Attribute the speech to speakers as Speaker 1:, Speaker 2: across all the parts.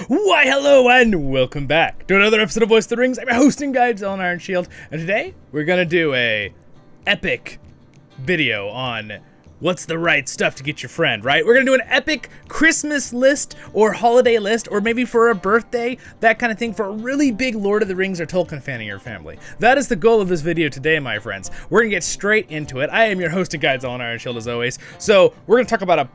Speaker 1: Why, hello and welcome back to another episode of Voice of the Rings. I'm your host and guide, Zollin Ironshield, and today we're gonna do a epic video on what's the right stuff to get your friend, right? We're gonna do an epic Christmas list or holiday list, or maybe for a birthday, that kind of thing, for a really big Lord of the Rings or Tolkien fan in your family. That is the goal of this video today, my friends. We're gonna get straight into it. I am your host and guide, Zollin Ironshield, as always. So we're gonna talk about a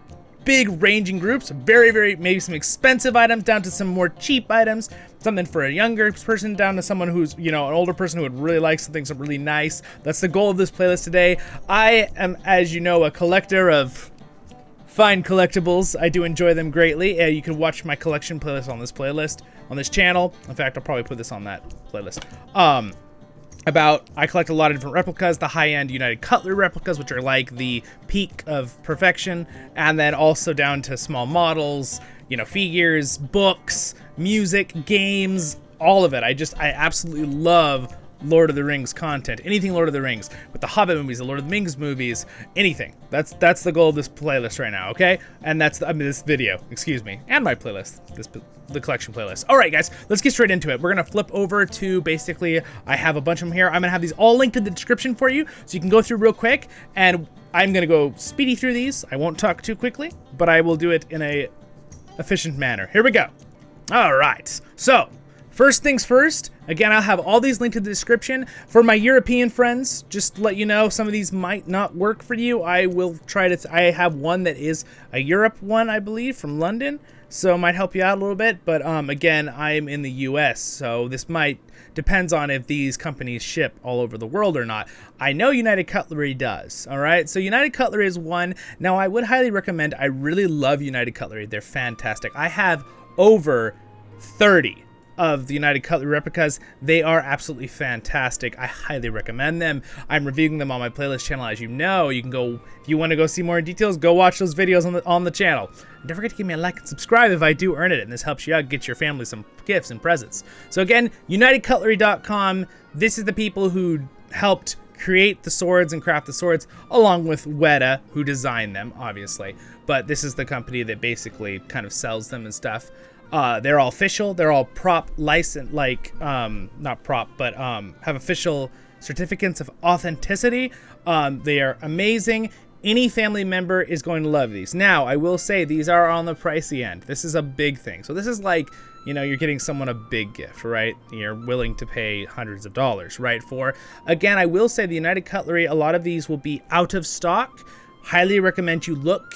Speaker 1: big ranging groups, very, maybe some expensive items down to some more cheap items, something for a younger person down to someone who's, you know, an older person who would really like something really nice. That's the goal of this playlist today. I am, as you know, a collector of fine collectibles. I do enjoy them greatly. You can watch my collection playlist on this playlist, on this channel. In fact, I'll probably put this on that playlist. I collect a lot of different replicas, the high-end United Cutlery replicas, which are like the peak of perfection, and then also down to small models, you know, figures, books, music, games, all of it. I absolutely love Lord of the Rings content. Anything Lord of the Rings, with the Hobbit movies, the Lord of the Rings movies, anything. That's the goal of this playlist right now, okay? And that's this video, excuse me, and my playlist, the collection playlist. All right, guys, let's get straight into it. We're gonna flip over to basically, I have a bunch of them here. I'm gonna have these all linked in the description for you, so you can go through real quick, and I'm gonna go speedy through these. I won't talk too quickly, but I will do it in a efficient manner. Here we go. All right, so first things first, again, I'll have all these linked in the description. For my European friends, just to let you know, some of these might not work for you. I will try to, I have one that is a Europe one, I believe, from London, so it might help you out a little bit. But again, I'm in the US, so this depends on if these companies ship all over the world or not. I know United Cutlery does, all right? So United Cutlery is one. Now, I would highly recommend, I really love United Cutlery. They're fantastic. I have over 30 of the United Cutlery replicas. They are absolutely fantastic. I highly recommend them. I'm reviewing them on my playlist channel, as you know. You can go, if you want to go see more details, go watch those videos on the channel. And don't forget to give me a like and subscribe if I do earn it, and this helps you out, get your family some gifts and presents. So again, UnitedCutlery.com. This is the people who helped create the swords and craft the swords, along with Weta, who designed them, obviously. But this is the company that basically kind of sells them and stuff. They're all official. They're all prop licensed, like, not prop, but have official certificates of authenticity. They are amazing. Any family member is going to love these. Now, I will say these are on the pricey end. This is a big thing. So this is like, you know, you're getting someone a big gift, right? You're willing to pay hundreds of dollars, right? For, again, I will say the United Cutlery, a lot of these will be out of stock. Highly recommend you look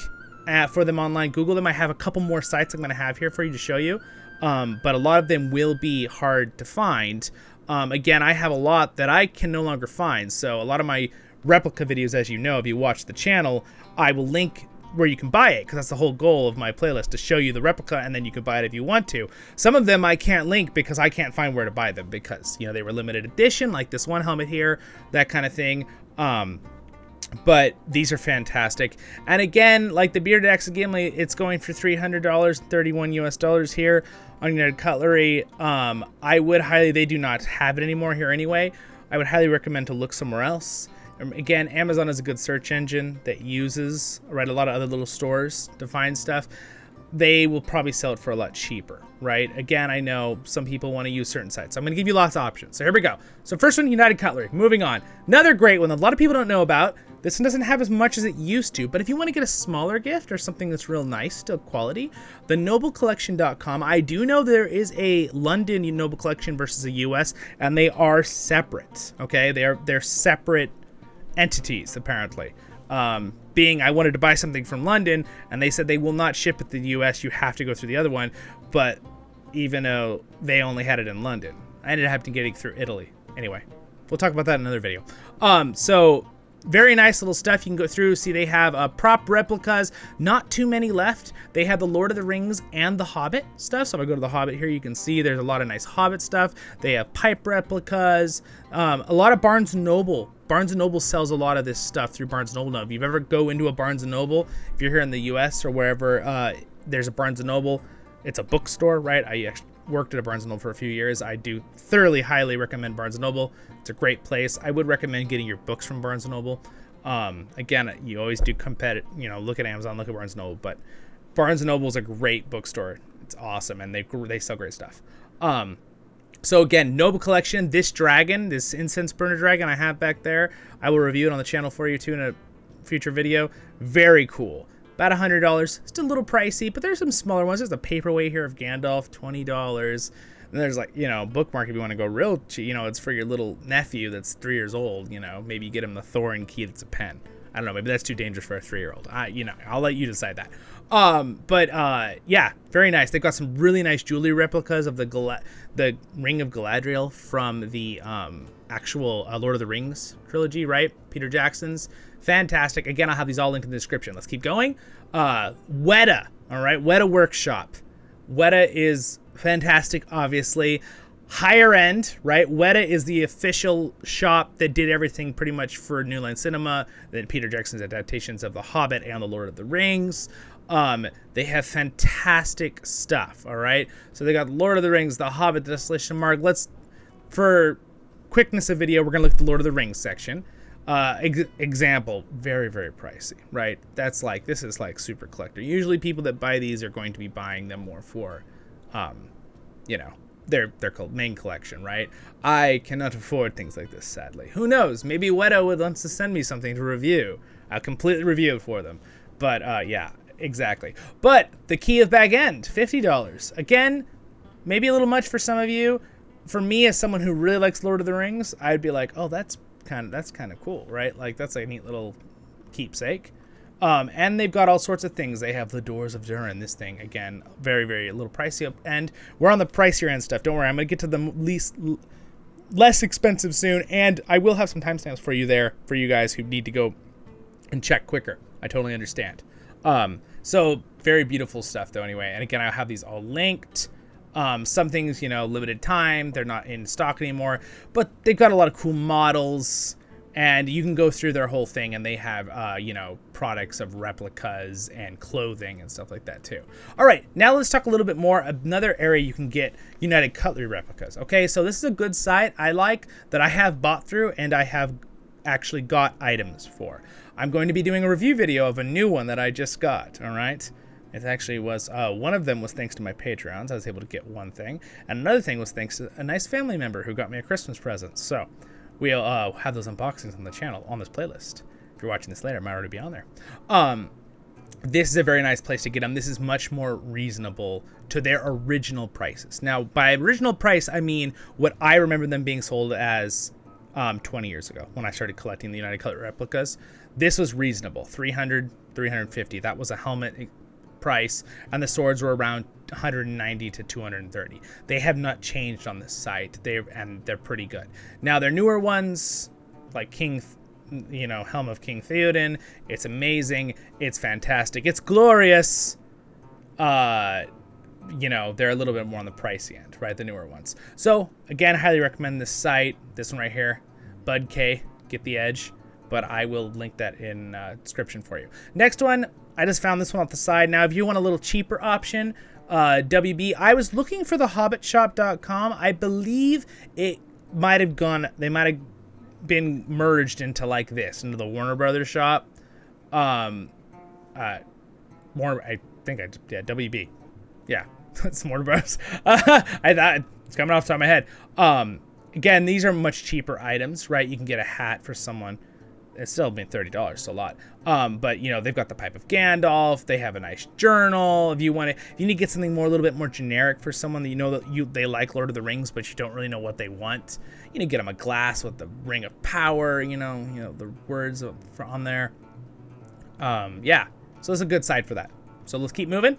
Speaker 1: for them online, Google them. I have a couple more sites I'm going to have here for you to show you, but a lot of them will be hard to find. Again, I have a lot that I can no longer find, so a lot of my replica videos, as you know, if you watch the channel, I will link where you can buy it, because that's the whole goal of my playlist, to show you the replica, and then you can buy it if you want to. Some of them I can't link because I can't find where to buy them, because, you know, they were limited edition, like this one helmet here, that kind of thing. But these are fantastic. And again, like the Bearded Axe of Gimli, it's going for $300, 31 US dollars here on United Cutlery. I would highly, they do not have it anymore here anyway. I would highly recommend to look somewhere else. Again, Amazon is a good search engine that uses, right, a lot of other little stores to find stuff. They will probably sell it for a lot cheaper, right? Again, I know some people want to use certain sites. So I'm going to give you lots of options. So here we go. So first one, United Cutlery. Moving on. Another great one that a lot of people don't know about. This one doesn't have as much as it used to, but if you want to get a smaller gift or something that's real nice, still quality, the noblecollection.com. I do know there is a London Noble Collection versus a US, and they are separate, okay? They're separate entities, apparently. Being I wanted to buy something from London, and they said they will not ship it to the US, you have to go through the other one, but even though they only had it in London, I ended up having to get it through Italy. Anyway, we'll talk about that in another video. So very nice little stuff you can go through. See, they have prop replicas, not too many left. They have the Lord of the Rings and the Hobbit stuff. So if I go to the Hobbit here, you can see there's a lot of nice Hobbit stuff. They have pipe replicas, a lot of Barnes & Noble. Barnes & Noble sells a lot of this stuff through Barnes & Noble now. If you ever go into a Barnes & Noble, if you're here in the US or wherever, there's a Barnes & Noble. It's a bookstore, right? I actually worked at a Barnes & Noble for a few years. I do thoroughly, highly recommend Barnes & Noble. It's a great place. I would recommend getting your books from Barnes & Noble. Again, you always do look at Amazon, look at Barnes & Noble, but Barnes & Noble is a great bookstore. It's awesome, and they sell great stuff. So again, Noble Collection. This dragon, this incense burner dragon I have back there, I will review it on the channel for you too in a future video. Very cool. About $100. Still a little pricey, but there's some smaller ones. There's a paperweight here of Gandalf, $20. And there's like, you know, bookmark if you want to go real cheap. You know, it's for your little nephew that's 3 years old. You know, maybe you get him the Thorin key that's a pen. I don't know. Maybe that's too dangerous for a 3-year-old. You know, I'll let you decide that. Yeah, very nice. They've got some really nice jewelry replicas of the Ring of Galadriel from the actual Lord of the Rings trilogy, right? Peter Jackson's. Fantastic. Again, I'll have these all linked in the description. Let's keep going. Weta, all right? Weta Workshop. Weta is fantastic, obviously. Higher end, right? Weta is the official shop that did everything pretty much for New Line Cinema, then Peter Jackson's adaptations of The Hobbit and The Lord of the Rings. They have fantastic stuff, all right? So they got Lord of the Rings, The Hobbit, The Desolation Mark. For quickness of video, we're going to look at the Lord of the Rings section. Example, very, very pricey, right? This is like super collector. Usually people that buy these are going to be buying them more for, you know, their main collection, right? I cannot afford things like this, sadly. Who knows? Maybe Weta would want to send me something to review. I'll completely review it for them. But, yeah, exactly. But the Key of Bag End, $50. Again, maybe a little much for some of you. For me, as someone who really likes Lord of the Rings, I'd be like, oh, that's kind of cool, right? Like, that's a neat little keepsake. And they've got all sorts of things. They have the Doors of Durin. This thing, again, very, very a little pricey up end. We're on the pricier end stuff. Don't worry, I'm gonna get to the less expensive soon, and I will have some timestamps for you there for you guys who need to go and check quicker. I totally understand. So very beautiful stuff though. Anyway, and again, I'll have these all linked. Some things, you know, limited time. They're not in stock anymore, but they've got a lot of cool models. And you can go through their whole thing, and they have, you know, products of replicas and clothing and stuff like that, too. All right, now let's talk a little bit more. Another area you can get United Cutlery replicas. Okay, so this is a good site I like that I have bought through, and I have actually got items for. I'm going to be doing a review video of a new one that I just got, all right? It actually was, one of them was thanks to my Patreons. I was able to get one thing. And another thing was thanks to a nice family member who got me a Christmas present. So we'll have those unboxings on the channel, on this playlist. If you're watching this later, it might already be on there. This is a very nice place to get them. This is much more reasonable to their original prices. Now, by original price, I mean what I remember them being sold as 20 years ago when I started collecting the United Cutlery replicas. This was reasonable, $300, $350. That was a helmet price, and the swords were around $190 to $230. They have not changed on this site. They're pretty good. Now their newer ones, like Helm of King Theoden, it's amazing. It's fantastic. It's glorious. You know, they're a little bit more on the pricey end, right? The newer ones. So again, I highly recommend this site. This one right here, BUDK Get the Edge. But I will link that in description for you. Next one, I just found this one off the side. Now, if you want a little cheaper option, WB, I was looking for the HUGEshop.com. I believe it might have they might have been merged into like this, into the Warner Brothers shop. WB. Yeah, it's Warner Bros. I thought it's coming off the top of my head. Again, these are much cheaper items, right? You can get a hat for someone. It's still been $30, so a lot. But you know, they've got the Pipe of Gandalf. They have a nice journal. If you need to get something a little bit more generic for someone that you know that they like Lord of the Rings, but you don't really know what they want, you need to get them a glass with the Ring of Power. You know the words on there. Yeah, so it's a good site for that. So let's keep moving.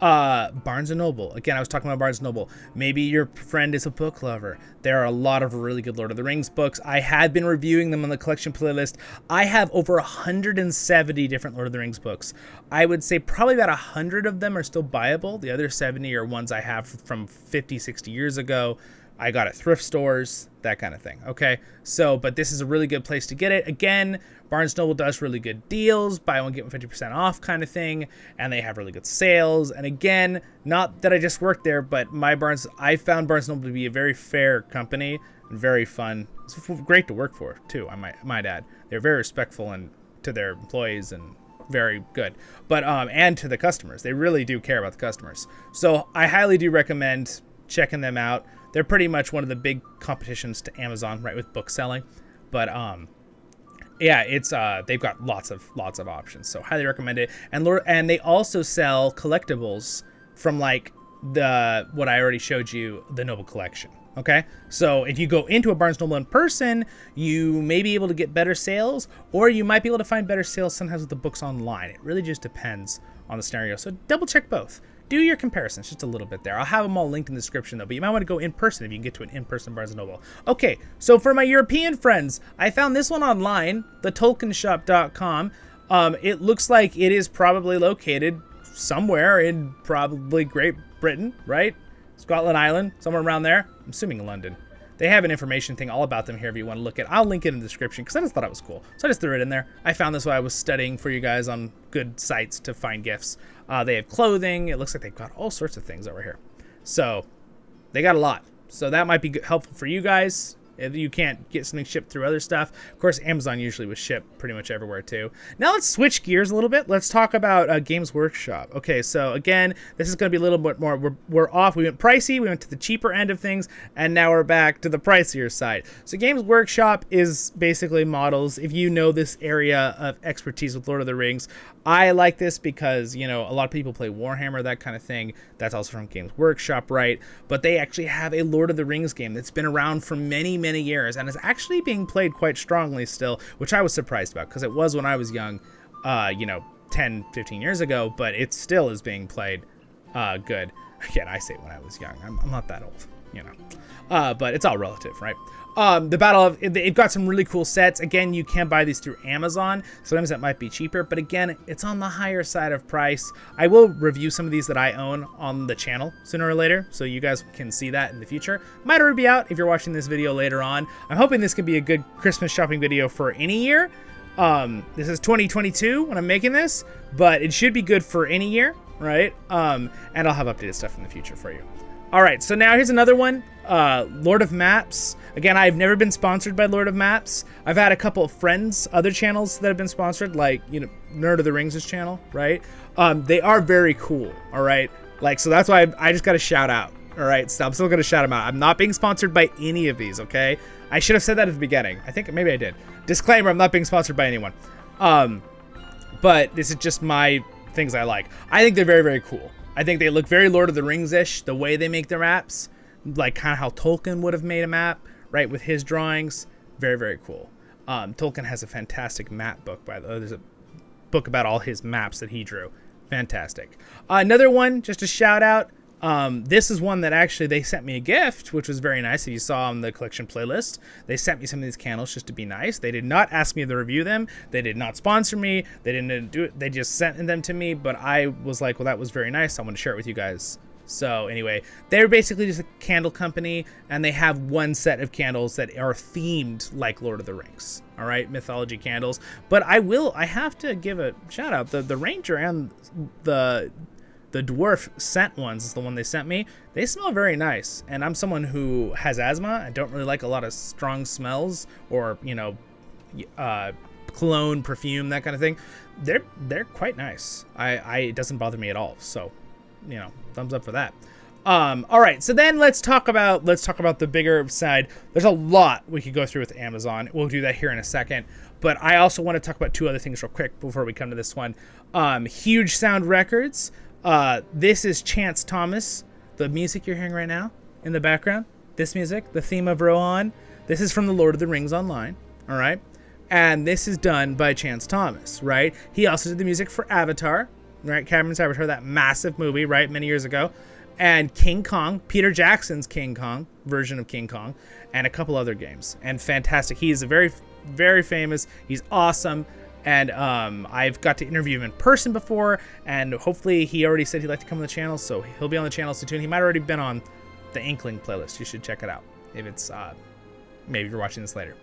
Speaker 1: Barnes & Noble. Again, I was talking about Barnes & Noble. Maybe your friend is a book lover. There are a lot of really good Lord of the Rings books. I had been reviewing them on the collection playlist. I have over 170 different Lord of the Rings books. I would say probably about 100 of them are still buyable. The other 70 are ones I have from 50, 60 years ago. I got at thrift stores, that kind of thing. Okay, so, but this is a really good place to get it. Again, Barnes & Noble does really good deals, buy one, get one 50% off kind of thing, and they have really good sales. And again, not that I just worked there, but I found Barnes & Noble to be a very fair company and very fun. It's great to work for, too, I might add. They're very respectful to their employees, and very good. But and to the customers, they really do care about the customers. So I highly do recommend checking them out. They're pretty much one of the big competitions to Amazon, right, with book selling. But yeah, it's they've got lots of options, so highly recommend it. And they also sell collectibles from like what I already showed you, the Noble Collection. Okay, so if you go into a Barnes & Noble in person, you may be able to get better sales, or you might be able to find better sales sometimes with the books online. It really just depends on the scenario. So double check both. Do your comparisons just a little bit there. I'll have them all linked in the description though, but you might want to go in person if you can get to an in-person Barnes & Noble. Okay, so for my European friends, I found this one online, the Tolkienshop.com. It looks like it is probably located somewhere in probably Great Britain, right? Scotland Island, somewhere around there. I'm assuming London. They have an information thing all about them here if you want to look at it. I'll link it in the description because I just thought it was cool. So I just threw it in there. I found this while I was studying for you guys on good sites to find gifts. They have clothing. It looks like they've got all sorts of things over here. So they got a lot. So that might be helpful for you guys if you can't get something shipped through other stuff. Of course, Amazon usually was shipped pretty much everywhere too. Now let's switch gears a little bit. Let's talk about Games Workshop. Okay, so again, this is going to be a little bit more, we're off. We went pricey, we went to the cheaper end of things, and now we're back to the pricier side. So Games Workshop is basically models. If you know this area of expertise with Lord of the Rings, I like this because, you know, a lot of people play Warhammer, that kind of thing. That's also from Games Workshop, right? But they actually have a Lord of the Rings game that's been around for many years and is actually being played quite strongly still, which I was surprised about because it was when I was young, 10-15 years ago, but it still is being played good. Again, I say when I was young. I'm not that old, you know. But it's all relative, right? They've got some really cool sets. Again, you can buy these through Amazon. Sometimes that might be cheaper, but again, it's on the higher side of price. I will review some of these that I own on the channel sooner or later, so you guys can see that in the future. Might already be out if you're watching this video later on. I'm hoping this could be a good Christmas shopping video for any year. This is 2022 when I'm making this, but it should be good for any year, right? And I'll have updated stuff in the future for you. All right, so now here's another one, Lord of Maps. Again, I've never been sponsored by Lord of Maps. I've had a couple of friends, other channels that have been sponsored, like, you know, Nerd of the Rings' channel, right? They are very cool, all right? Like, so that's why I just got to shout out, all right? So I'm still going to shout them out. I'm not being sponsored by any of these, okay? I should have said that at the beginning. I think maybe I did. Disclaimer, I'm not being sponsored by anyone. But this is just my things I like. I think they're very cool. I think they look very Lord of the Rings-ish, the way they make their maps, like kind of how Tolkien would have made a map, right, with his drawings. Very cool. Tolkien has a fantastic map book, by the way. There's a book about all his maps that he drew. Fantastic. Another one, just a shout out. This is one that actually they sent me a gift, which was very nice. If you saw on the collection playlist, they sent me some of these candles just to be nice. They did not ask me to review them. They did not sponsor me. They didn't do it. They just sent them to me, but I was like, well, that was very nice. I want to share it with you guys. So anyway, they're basically just a candle company, and they have one set of candles that are themed like Lord of the Rings. All right, Mythologie Candles. But I have to give a shout out. The Ranger and the dwarf scent ones is the one they sent me. They smell very nice, and I'm someone who has asthma. I don't really like a lot of strong smells or, you know, cologne, perfume, that kind of thing. They're quite nice. It doesn't bother me at all. So, you know, thumbs up for that. All right, so then let's talk about the bigger side. There's a lot we could go through with Amazon. We'll do that here in a second. But I also want to talk about two other things real quick before we come to this one. HUGEsound Records. This is Chance Thomas, the music you're hearing right now in the background. This music, the theme of Rohan, this is from the Lord of the Rings Online, all right? And this is done by Chance Thomas, right? He also did the music for Avatar, right? Cameron's Avatar, that massive movie, right, many years ago. And King Kong, Peter Jackson's King Kong, version of King Kong, and a couple other games. And fantastic. He is a very famous, he's awesome. And I've got to interview him in person before, and hopefully he already said he'd like to come on the channel, so he'll be on the channel soon. He might already been on the Inkling playlist. You should check it out if it's maybe you're watching this later.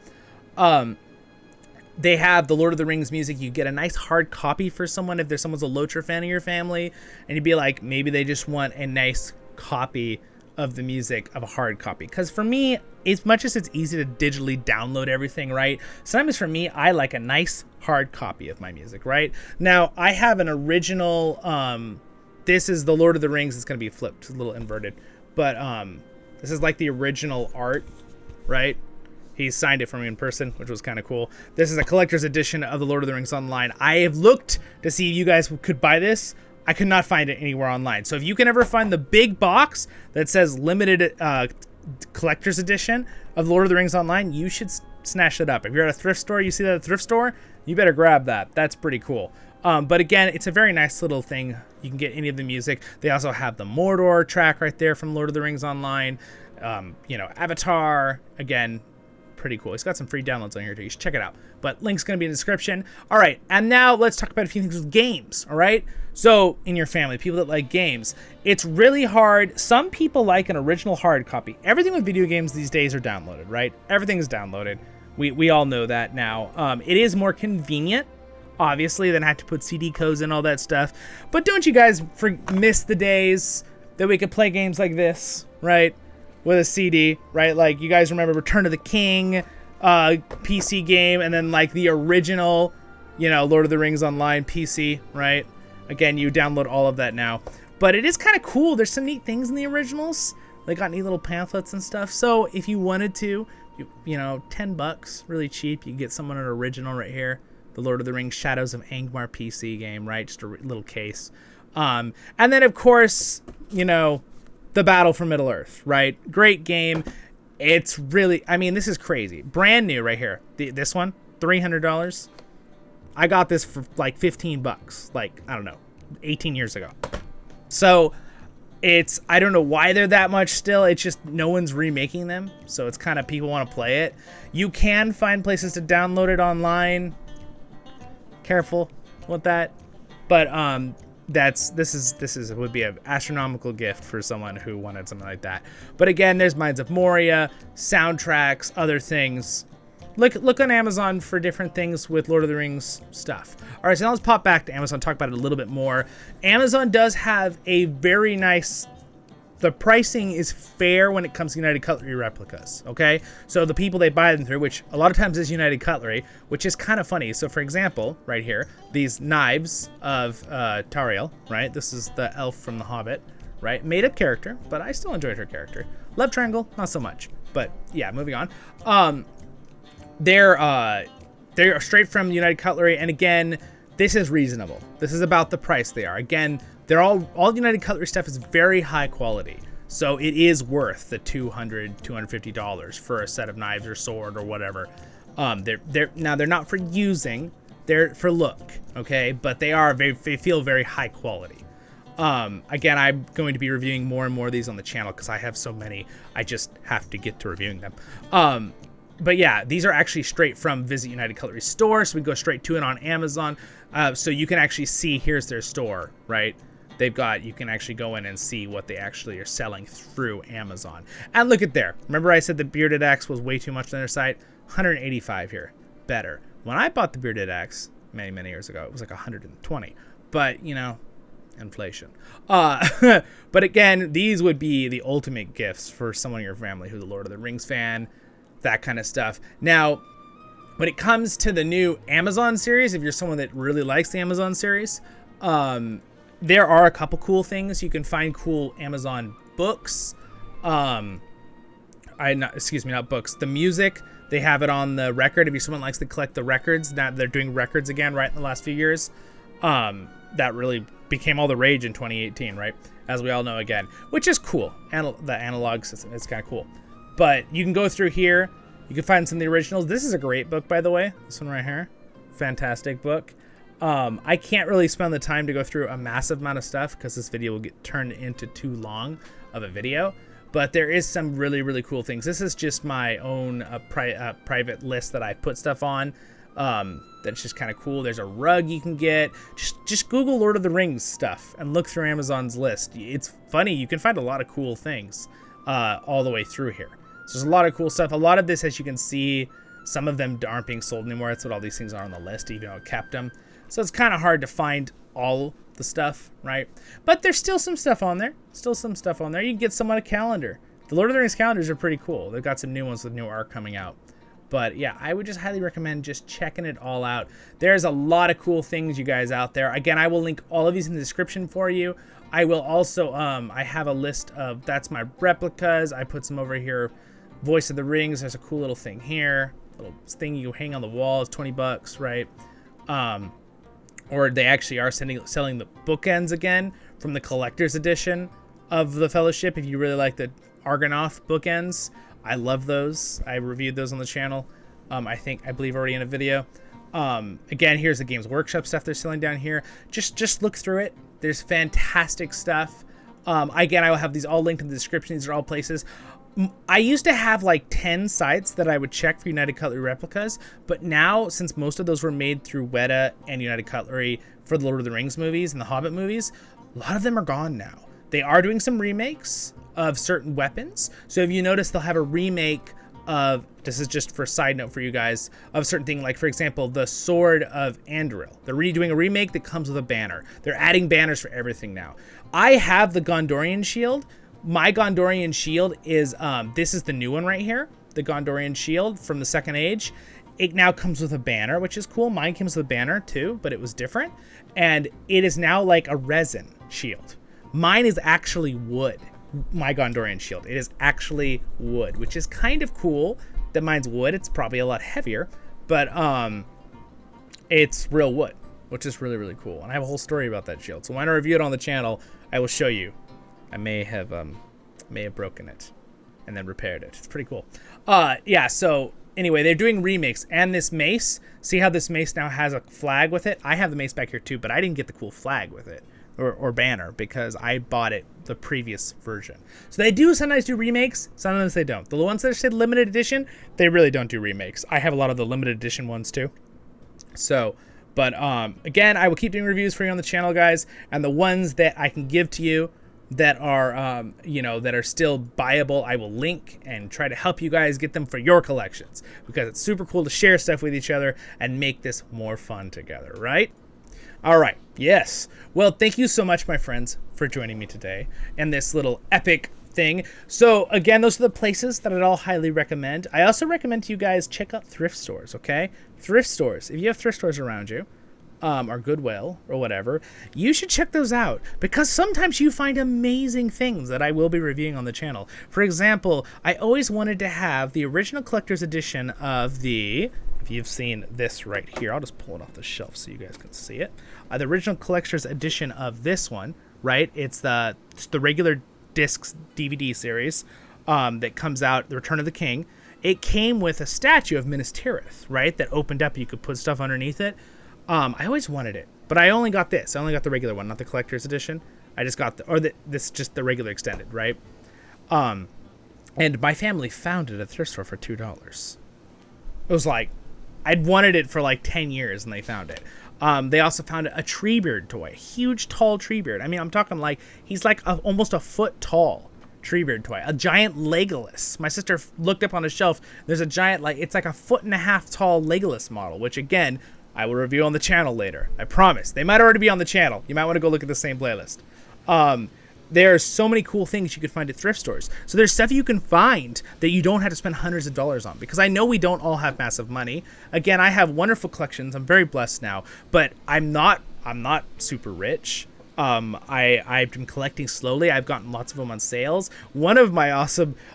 Speaker 1: They have the Lord of the Rings music. You get a nice hard copy for someone if someone's a LOTR fan in your family, and you'd be like, maybe they just want a nice copy of the music of a hard copy. Because for me, as much as it's easy to digitally download everything, right? Sometimes for me, I like a nice hard copy of my music, right? Now, I have an original, this is the Lord of the Rings. It's going to be flipped, a little inverted. But this is like the original art, right? He signed it for me in person, which was kind of cool. This is a collector's edition of the Lord of the Rings online. I have looked to see if you guys could buy this. I could not find it anywhere online. So if you can ever find the big box that says limited collector's edition of Lord of the Rings online, you should snatch it up. If you're at a thrift store, you see that at a thrift store, you better grab that. That's pretty cool. But again, it's a very nice little thing. You can get any of the music. They also have the Mordor track right there from Lord of the Rings online. Avatar, again, pretty cool. It's got some free downloads on here too. You should check it out. But link's going to be in the description. All right, and now let's talk about a few things with games, all right? So in your family, people that like games, it's really hard. Some people like an original hard copy. Everything with video games these days are downloaded, right? Everything is downloaded. We all know that now. It is more convenient, obviously, than have to put CD codes and all that stuff. But don't you guys miss the days that we could play games like this, right? With a CD, right? Like, you guys remember Return of the King PC game, and then like the original, Lord of the Rings Online PC, right? Again, you download all of that now. But it is kind of cool. There's some neat things in the originals. They got neat little pamphlets and stuff. So if you wanted to, $10, really cheap, you can get someone an original right here. The Lord of the Rings Shadows of Angmar PC game, right? Just a little case. And then, of course, The Battle for Middle-earth, right? Great game. It's really, this is crazy. Brand new right here. This one, $300. I got this for like $15, like, I don't know, 18 years ago. So I don't know why they're that much still. It's just no one's remaking them. So it's kind of people want to play it. You can find places to download it online. Careful with that. But this would be an astronomical gift for someone who wanted something like that. But again, there's Mines of Moria, soundtracks, other things. Look on Amazon for different things with Lord of the Rings stuff. All right, so now let's pop back to Amazon, talk about it a little bit more. Amazon does have a very nice, the pricing is fair when it comes to United Cutlery replicas, okay? So the people they buy them through, which a lot of times is United Cutlery, which is kind of funny. So for example, right here, these knives of Tauriel, right? This is the elf from The Hobbit, right? Made up character, but I still enjoyed her character. Love triangle, not so much. But yeah, moving on. They're straight from United Cutlery, and again, this is reasonable. This is about the price they are. Again, they're all United Cutlery stuff is very high quality, so it is worth the $250 for a set of knives or sword or whatever. They're not for using, they're for look, okay? But they feel very high quality. Again, I'm going to be reviewing more and more of these on the channel because I have so many. I just have to get to reviewing them. But yeah, these are actually straight from Visit United Cutlery store, so we go straight to it on Amazon. So you can actually see, here's their store, right? You can actually go in and see what they actually are selling through Amazon. And look at there. Remember I said the Bearded Axe was way too much on their site? $185 here. Better. When I bought the Bearded Axe many, many years ago, it was like $120. But, inflation. But again, these would be the ultimate gifts for someone in your family who's a Lord of the Rings fan. That kind of stuff. Now, when it comes to the new Amazon series, if you're someone that really likes the Amazon series, there are a couple cool things. You can find cool Amazon books. Not books. The music, they have it on the record. If you're someone that likes to collect the records, now they're doing records again, right, in the last few years. That really became all the rage in 2018, right? As we all know again, which is cool. The analog system is kind of cool. But you can go through here. You can find some of the originals. This is a great book, by the way. This one right here. Fantastic book. I can't really spend the time to go through a massive amount of stuff because this video will get turned into too long of a video. But there is some really, really cool things. This is just my own private list that I put stuff on. That's just kind of cool. There's a rug you can get. Just Google Lord of the Rings stuff and look through Amazon's list. It's funny. You can find a lot of cool things all the way through here. So there's a lot of cool stuff. A lot of this, as you can see, some of them aren't being sold anymore. That's what all these things are on the list, even though I kept them. So it's kind of hard to find all the stuff, right? But there's still some stuff on there. Still some stuff on there. You can get somewhat a calendar. The Lord of the Rings calendars are pretty cool. They've got some new ones with new art coming out. But yeah, I would just highly recommend just checking it all out. There's a lot of cool things, you guys, out there. Again, I will link all of these in the description for you. I will also, I have a list of, that's my replicas. I put some over here. Voice of the Rings. There's a cool little thing here. Little thing you hang on the wall. It's 20 bucks, right? Or they actually are selling the bookends again from the collector's edition of the Fellowship. If you really like the Argonath bookends, I love those. I reviewed those on the channel. I believe already in a video. Again, here's the Games Workshop stuff they're selling down here. Just look through it. There's fantastic stuff. Again, I will have these all linked in the description. These are all places. I used to have like 10 sites that I would check for United Cutlery replicas, but now, since most of those were made through Weta and United Cutlery for the Lord of the Rings movies and the Hobbit movies, a lot of them are gone now. They are doing some remakes of certain weapons. So if you notice, they'll have a remake of, this is just for a side note for you guys, of certain thing, like for example, the Sword of Anduril. They're redoing a remake that comes with a banner. They're adding banners for everything now. I have the Gondorian shield. My Gondorian shield is, this is the new one right here, the Gondorian shield from the Second Age. It now comes with a banner, which is cool. Mine comes with a banner too, but it was different. And it is now like a resin shield. Mine is actually wood, my Gondorian shield. It is actually wood, which is kind of cool that mine's wood. It's probably a lot heavier, but it's real wood, which is really, really cool. And I have a whole story about that shield. So when I review it on the channel, I will show you. I may have broken it and then repaired it. It's pretty cool. Yeah, so anyway, they're doing remakes. And this mace, see how this mace now has a flag with it? I have the mace back here too, but I didn't get the cool flag with it or banner because I bought it the previous version. So they do sometimes do remakes, sometimes they don't. The ones that say limited edition, they really don't do remakes. I have a lot of the limited edition ones too. So, but again, I will keep doing reviews for you on the channel, guys, and the ones that I can give to you that are, that are still buyable, I will link and try to help you guys get them for your collections, because it's super cool to share stuff with each other and make this more fun together, right? All right, yes. Well, thank you so much, my friends, for joining me today in this little epic thing. So again, those are the places that I'd all highly recommend. I also recommend to you guys check out thrift stores, okay? Thrift stores. If you have thrift stores around you, or Goodwill or whatever, you should check those out, because sometimes you find amazing things that I will be reviewing on the channel. For example, I always wanted to have the original collector's edition of the, if you've seen this right here, I'll just pull it off the shelf so you guys can see it. The original collector's edition of this one, right? It's the regular discs DVD series that comes out, The Return of the King. It came with a statue of Minas Tirith, right? That opened up, you could put stuff underneath it. I always wanted it, but I only got this. I only got the regular one, not the collector's edition. I just got this just the regular extended, right? And my family found it at the thrift store for $2. It was like, I'd wanted it for like 10 years and they found it. They also found a Treebeard toy, a huge, tall Treebeard. I mean, I'm talking like, he's like almost a foot tall Treebeard toy, a giant Legolas. My sister looked up on a shelf. There's a giant, like, it's like a 1.5 foot tall Legolas model, which again, I will review on the channel later. I promise. They might already be on the channel. You might want to go look at the same playlist. There are so many cool things you could find at thrift stores. So there's stuff you can find that you don't have to spend hundreds of dollars on, because I know we don't all have massive money. Again, I have wonderful collections. I'm very blessed now, but I'm not super rich. I've been collecting slowly. I've gotten lots of them on sales. One of my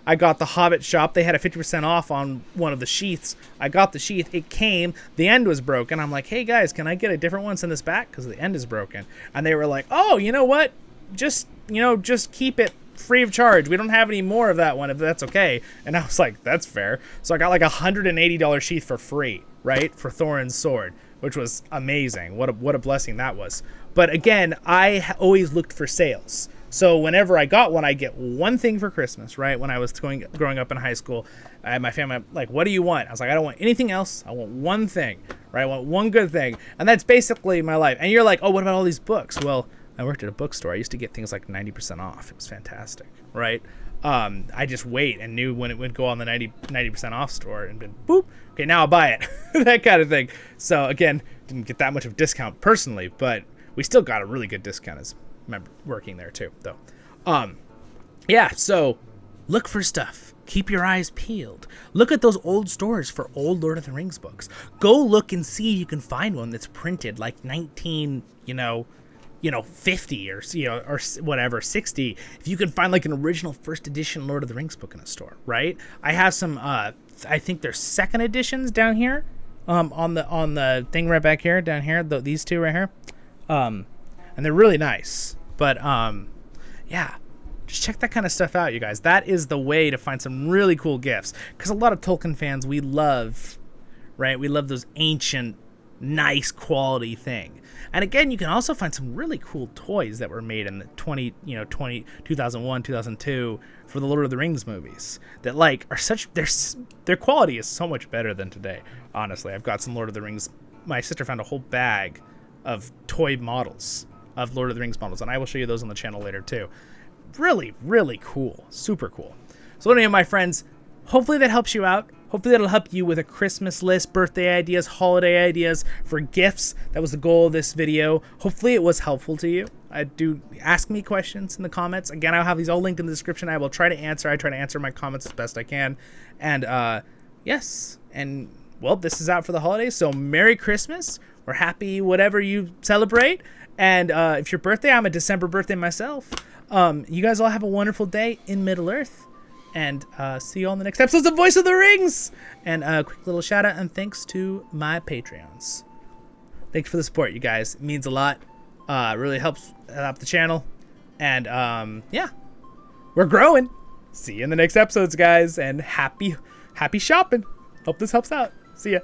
Speaker 1: I got the Hobbit shop. They had a 50% off on one of the sheaths. I got the sheath. It came. The end was broken. I'm like, hey guys, can I get a different one? Send this back because the end is broken. And they were like, oh, you know what? Just keep it free of charge. We don't have any more of that one, if that's okay. And I was like, that's fair. So I got like $180 sheath for free, right? For Thorin's sword, which was amazing. What a blessing that was. But again, I always looked for sales. So whenever I got one, I get one thing for Christmas, right? When I was growing up in high school, I had my family like, what do you want? I was like, I don't want anything else. I want one thing, right? I want one good thing. And that's basically my life. And you're like, oh, what about all these books? Well, I worked at a bookstore. I used to get things like 90% off. It was fantastic, right? I just wait and knew when it would go on the 90% off store and been boop. Okay, now I'll buy it. That kind of thing. So again, didn't get that much of a discount personally, but We still got a really good discount as member working there too, though. Yeah, so look for stuff. Keep your eyes peeled. Look at those old stores for old Lord of the Rings books. Go look and see if you can find one that's printed like 19, 50 or or whatever, 60. If you can find like an original first edition Lord of the Rings book in a store, right? I have some I think they're second editions down here. On the thing right back here, down here, these two right here. And they're really nice. But yeah, just check that kind of stuff out, you guys. That is the way to find some really cool gifts. Because a lot of Tolkien fans, we love, right? We love those ancient, nice quality thing. And again, you can also find some really cool toys that were made in the 2001, 2002 for the Lord of the Rings movies that like are such, their quality is so much better than today. Honestly, I've got some Lord of the Rings. My sister found a whole bag of toy models of Lord of the Rings models, and I will show you those on the channel later too. Really, really cool. Super cool. So anyway, my friends, hopefully that helps you out. Hopefully that'll help you with a Christmas list, birthday ideas, holiday ideas for gifts. That was the goal of this video. Hopefully it was helpful to you. Do ask me questions in the comments. Again, I'll have these all linked in the description. I will try to answer. I try to answer my comments as best I can. And yes, and well, this is out for the holidays, so Merry Christmas or happy whatever you celebrate. And if your birthday, I'm a December birthday myself. You guys all have a wonderful day in Middle Earth. And see you all in the next episodes of Voice of the Rings. And a quick little shout out and thanks to my Patreons. Thanks for the support, you guys. It means a lot. It really helps out the channel. And yeah, we're growing. See you in the next episodes, guys. And happy shopping. Hope this helps out. See ya.